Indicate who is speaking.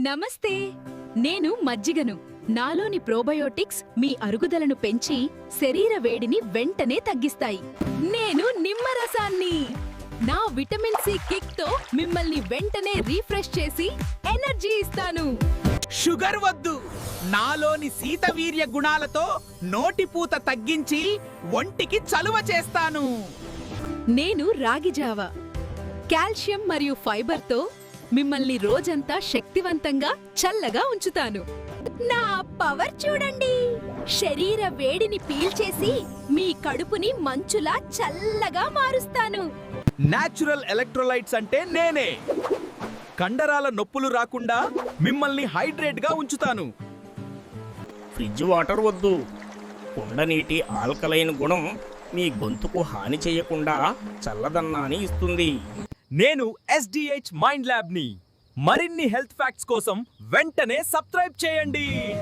Speaker 1: నమస్తే. నేను మజ్జిగను. నాలోని ప్రోబయోటిక్స్ మీ అరుగుదలను పెంచి శరీర వేడిని వెంటనే తగ్గిస్తాయి. నేను నిమ్మరసాన్ని. నా విటమిన్ సి కిక్తో మిమ్మల్ని వెంటనే రీఫ్రెష్ చేసి ఎనర్జీ ఇస్తాను.
Speaker 2: షుగర్ వద్దు. నాలోని శీతవీర్య గుణాలతో నోటిపూత తగ్గించి ఒంటికి చలువ చేస్తాను.
Speaker 1: నేను రాగి జావా. కాల్షియం మరియు ఫైబర్తో మిమ్మల్ని రోజంతా శక్తివంతంగా చల్లగా ఉంచుతాను. నా పవర్ చూడండి. శరీర వేడిని పీల్చేసి మీ కడుపుని మంచులా చల్లగా మారుస్తాను.
Speaker 3: నేచురల్ ఎలక్ట్రోలైట్స్ అంటే నేనే. కండరాల నొప్పులు రాకుండా మిమ్మల్ని హైడ్రేట్ గా ఉంచుతాను.
Speaker 4: ఫ్రిడ్జ్ వాటర్ వద్దు. కుండ నీటి ఆల్కలైన్ గుణం మీ గొంతుకు హాని చేయకుండా చల్లదన్నాన్ని ఇస్తుంది.
Speaker 3: నేను SDH మైండ్ ల్యాబ్ ని. మరిన్ని హెల్త్ ఫ్యాక్ట్స్ కోసం వెంటనే సబ్స్క్రైబ్ చేయండి.